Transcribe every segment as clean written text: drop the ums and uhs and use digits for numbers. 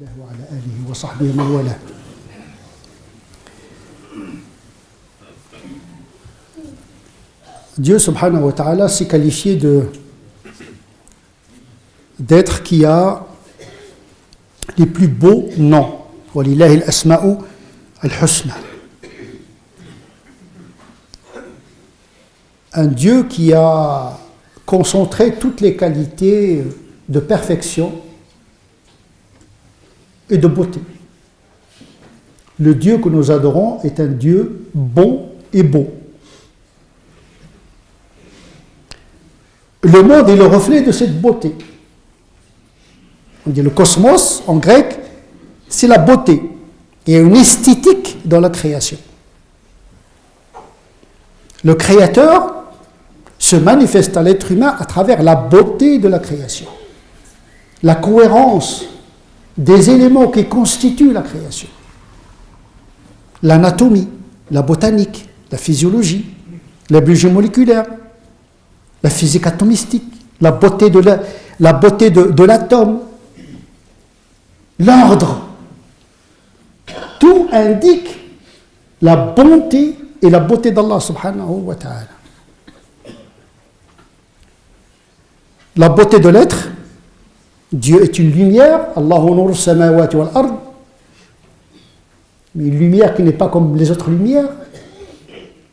الله وعلى آله وصحبه ومن والاه. Dieu subhanahu wa ta'ala s'est qualifié d'être qui a les plus beaux noms. Walillahi al-asma'u al-husna. Un Dieu qui a concentré toutes les qualités de perfection et de beauté. Le Dieu que nous adorons est un Dieu bon et beau. Le monde est le reflet de cette beauté. On dit le cosmos, en grec, c'est la beauté. Il y a une esthétique dans la création. Le Créateur se manifeste à l'être humain à travers la beauté de la création. La cohérence des éléments qui constituent la création. L'anatomie, la botanique, la physiologie, la biologie moléculaire, la physique atomistique, la beauté de l'atome, l'ordre. Tout indique la bonté et la beauté d'Allah subhanahu wa ta'ala. La beauté de l'être, Dieu est une lumière, Allahu nuru samawati wal ard, une lumière qui n'est pas comme les autres lumières,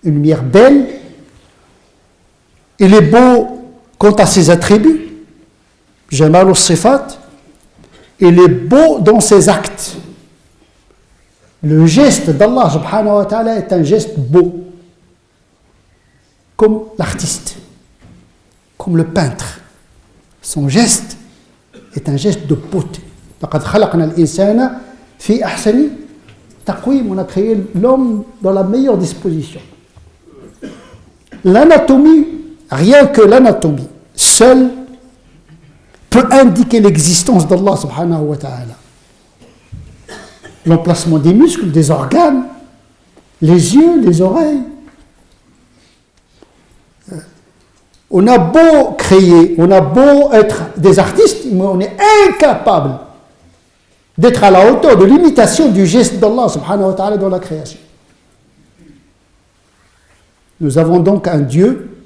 une lumière belle. Il est beau quant à ses attributs, Jamal al-Sifat, il est beau dans ses actes. Le geste d'Allah subhanahu wa ta'ala est un geste beau, comme l'artiste, comme le peintre. Son geste est un geste de beauté. لقد خلقنا الإنسان في أحسن تقويم. On a créé l'homme dans la meilleure disposition. L'anatomie, rien que l'anatomie seule peut indiquer l'existence d'Allah subhanahu wa ta'ala. L'emplacement des muscles, des organes, les yeux, les oreilles. On a beau créer, on a beau être des artistes, mais on est incapable d'être à la hauteur de l'imitation du geste d'Allah subhanahu wa ta'ala dans la création. Nous avons donc un Dieu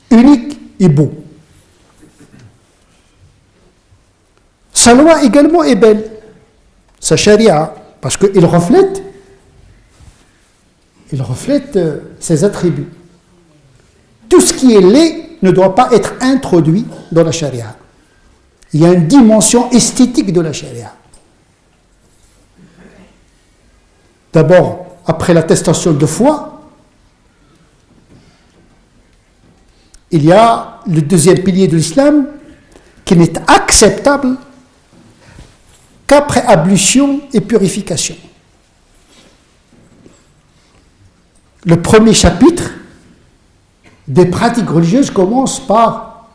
unique et beau. Sa loi également est belle, sa charia, parce qu'il reflète ses attributs. Tout ce qui est laid ne doit pas être introduit dans la charia. Il y a une dimension esthétique de la charia. D'abord, après l'attestation de foi, il y a le deuxième pilier de l'islam qui n'est acceptable qu'après ablution et purification. Le premier chapitre des pratiques religieuses commence par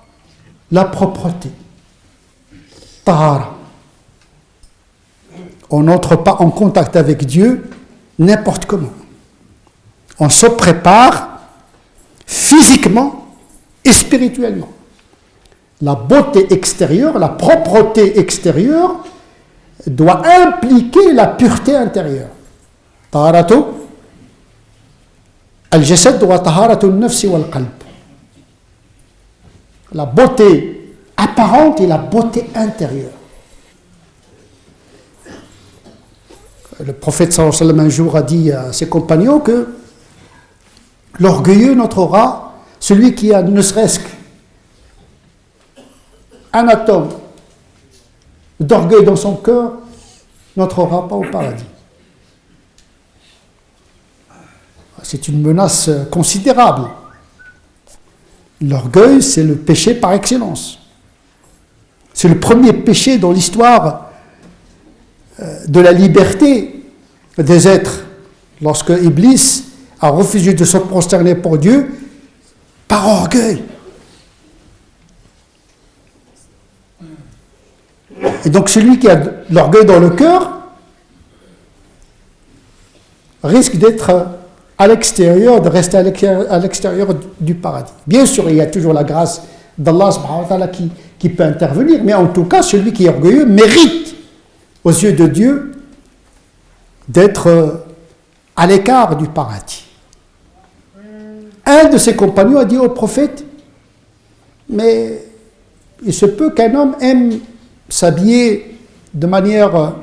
la propreté. Tahara. On n'entre pas en contact avec Dieu n'importe comment. On se prépare physiquement et spirituellement. La beauté extérieure, la propreté extérieure doit impliquer la pureté intérieure. Taharatu al-jasad wa taharatu al-nafsi wal-qalb. La beauté apparente et la beauté intérieure. Le prophète sallallahu alayhi wa sallam un jour a dit à ses compagnons que l'orgueilleux n'entrera, celui qui a ne serait-ce qu'un atome d'orgueil dans son cœur, n'entrera pas au paradis. C'est une menace considérable. L'orgueil, c'est le péché par excellence. C'est le premier péché dans l'histoire de la liberté des êtres. Lorsque Iblis a refusé de se prosterner pour Dieu par orgueil. Et donc celui qui a de l'orgueil dans le cœur risque d'être à l'extérieur, de rester à l'extérieur du paradis. Bien sûr, il y a toujours la grâce d'Allah subhanahu wa ta'ala qui peut intervenir, mais en tout cas, celui qui est orgueilleux mérite aux yeux de Dieu d'être à l'écart du paradis. Un de ses compagnons a dit au prophète, mais il se peut qu'un homme aime s'habiller de manière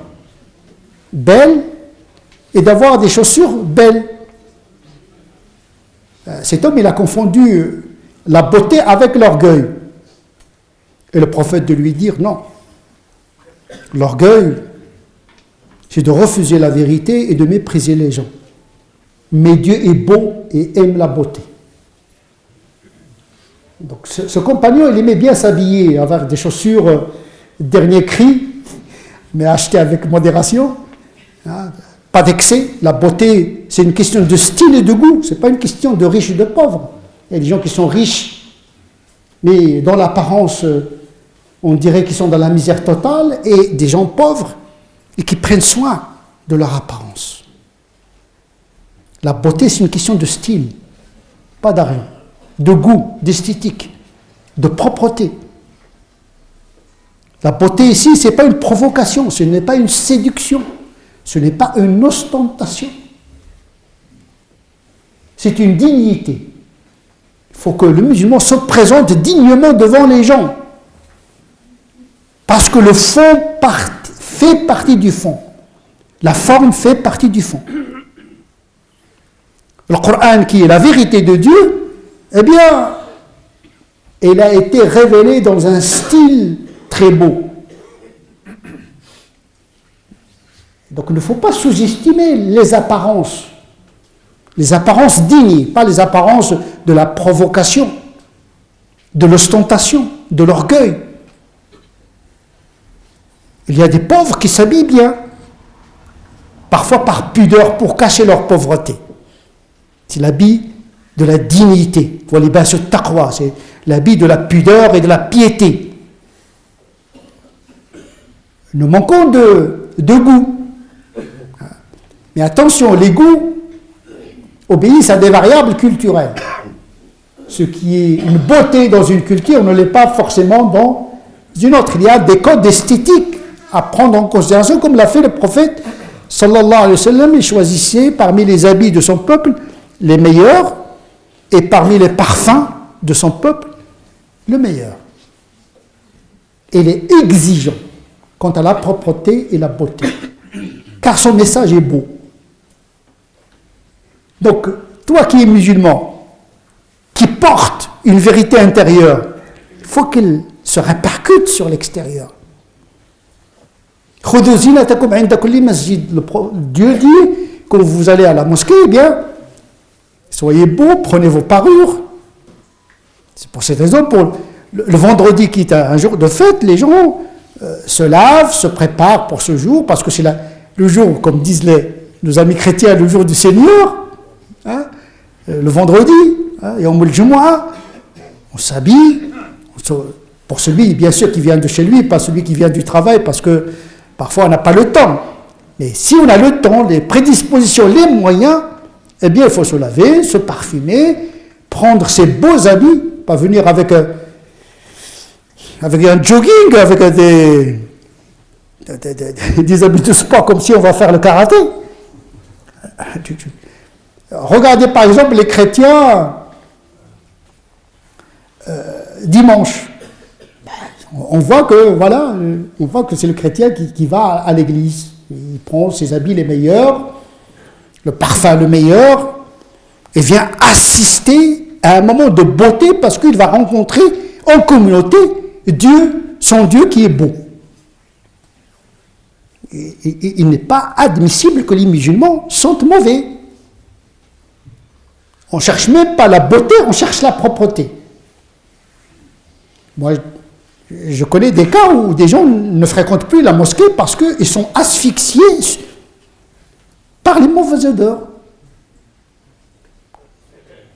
belle et d'avoir des chaussures belles. Cet homme, il a confondu la beauté avec l'orgueil. Et le prophète de lui dire non. L'orgueil, c'est de refuser la vérité et de mépriser les gens. Mais Dieu est beau et aime la beauté. Donc ce compagnon, il aimait bien s'habiller, avoir des chaussures dernier cri, mais achetées avec modération. Hein, pas d'excès. La beauté, c'est une question de style et de goût. Ce n'est pas une question de riche et de pauvre. Il y a des gens qui sont riches, mais dans l'apparence, on dirait qu'ils sont dans la misère totale, et des gens pauvres et qui prennent soin de leur apparence. La beauté, c'est une question de style, pas d'argent, de goût, d'esthétique, de propreté. La beauté ici, ce n'est pas une provocation, ce n'est pas une séduction, ce n'est pas une ostentation. C'est une dignité. Il faut que le musulman se présente dignement devant les gens. Parce que le fond fait partie du fond. La forme fait partie du fond. Le Coran, qui est la vérité de Dieu, eh bien, il a été révélé dans un style très beau. Donc il ne faut pas sous-estimer les apparences dignes, pas les apparences de la provocation, de l'ostentation, de l'orgueil. Il y a des pauvres qui s'habillent bien, parfois par pudeur pour cacher leur pauvreté. C'est l'habit de la dignité. C'est l'habit de la pudeur et de la piété. Nous manquons de goût. Mais attention, les goûts obéissent à des variables culturelles. Ce qui est une beauté dans une culture ne l'est pas forcément dans une autre. Il y a des codes esthétiques à prendre en considération, comme l'a fait le prophète sallallahu alayhi wa sallam. Il choisissait parmi les habits de son peuple les meilleurs, et parmi les parfums de son peuple le meilleur. Et il est exigeant quant à la propreté et la beauté, car son message est beau. Donc, toi qui es musulman, qui porte une vérité intérieure, il faut qu'elle se répercute sur l'extérieur. Dieu dit, quand vous allez à la mosquée, eh bien, soyez beaux, prenez vos parures. C'est pour cette raison, pour le vendredi qui est un jour de fête, les gens se lavent, se préparent pour ce jour, parce que c'est le jour, comme disent nos amis chrétiens, le jour du Seigneur, hein, le vendredi, Yawm al-Jumu'ah, on s'habille, pour celui, bien sûr, qui vient de chez lui, pas celui qui vient du travail, parce que parfois on n'a pas le temps. Mais si on a le temps, les prédispositions, les moyens, eh bien il faut se laver, se parfumer, prendre ses beaux habits, pas venir avec un jogging, avec des habits de sport comme si on va faire le karaté. Regardez par exemple les chrétiens dimanche. On voit que c'est le chrétien qui va à l'église. Il prend ses habits les meilleurs, le parfum le meilleur, et vient assister à un moment de beauté parce qu'il va rencontrer en communauté son Dieu qui est beau. Et il n'est pas admissible que les musulmans sentent mauvais. On ne cherche même pas la beauté, on cherche la propreté. Moi, je connais des cas où des gens ne fréquentent plus la mosquée parce qu'ils sont asphyxiés par les mauvaises odeurs.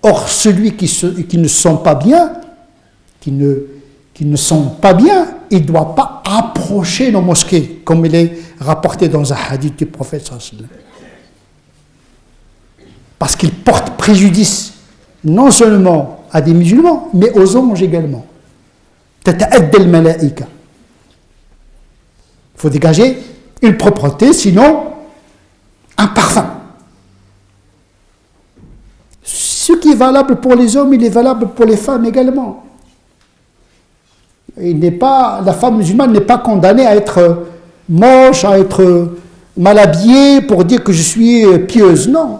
Or, celui qui ne sent pas bien, qui ne sent pas bien, il ne doit pas approcher nos mosquées, comme il est rapporté dans un hadith du prophète sallallahu alayhi wa sallam. Parce qu'il porte préjudice non seulement à des musulmans, mais aux anges également. Il faut dégager une propreté, sinon un parfum. Ce qui est valable pour les hommes, il est valable pour les femmes également. La femme musulmane n'est pas condamnée à être moche, à être mal habillée pour dire que je suis pieuse. Non.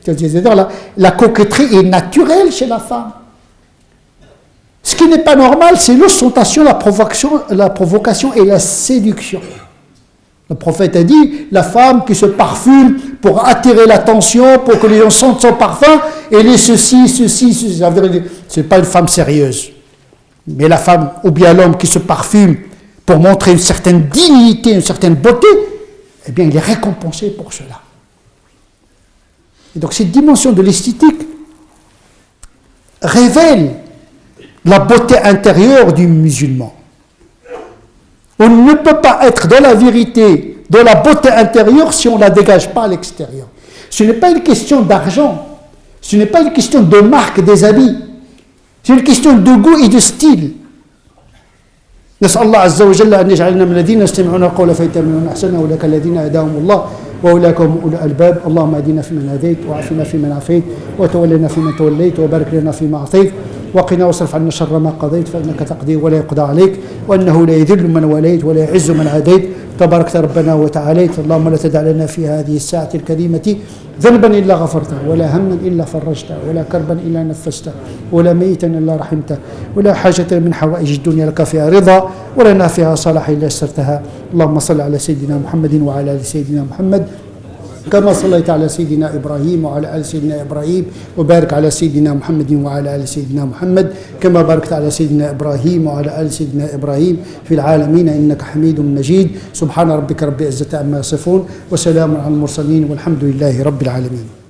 C'est-à-dire la coquetterie est naturelle chez la femme. Ce qui n'est pas normal, c'est l'ostentation, la provocation et la séduction. Le prophète a dit, la femme qui se parfume pour attirer l'attention, pour que les gens sentent son parfum, elle est ceci. Ce n'est pas une femme sérieuse. Mais la femme, ou bien l'homme qui se parfume pour montrer une certaine dignité, une certaine beauté, eh bien, il est récompensé pour cela. Et donc, cette dimension de l'esthétique révèle la beauté intérieure du musulman. On ne peut pas être dans la vérité, dans la beauté intérieure, si on ne la dégage pas à l'extérieur. Ce n'est pas une question d'argent, ce n'est pas une question de marque des habits, c'est une question de goût et de style. نسأل الله عز وجل أن يجعلنا من الذين يستمعون القول فيتبعون أحسنه أولئك الذين هداهم الله وأولئك هم أولو الألباب اللهم اهدنا فيمن هديت وعافنا فيمن عافيت وتولنا فيمن توليت وبارك لنا فيما أعطيت وقنا واصرف عنا شر ما قضيت فإنك تقضي ولا يقضى عليك وأنه لا يذل من وليت ولا يعز من عاديت تباركت ربنا وتعاليت اللهم لا تدع لنا في هذه الساعة الكريمة ذنبا إلا غفرته ولا هما إلا فرجته ولا كربا إلا نفسته ولا ميتا إلا رحمته ولا حاجة من حوائج الدنيا لك فيها رضا ولنا فيها صلاح إلا يسرتها اللهم صل على سيدنا محمد وعلى آل سيدنا محمد كما صليت على سيدنا إبراهيم وعلى آل سيدنا إبراهيم وبارك على سيدنا محمد وعلى آل سيدنا محمد كما باركت على سيدنا إبراهيم وعلى آل سيدنا إبراهيم في العالمين إنك حميد مجيد سبحان ربك رب العزة عما يصفون وسلام على المرسلين والحمد لله رب العالمين.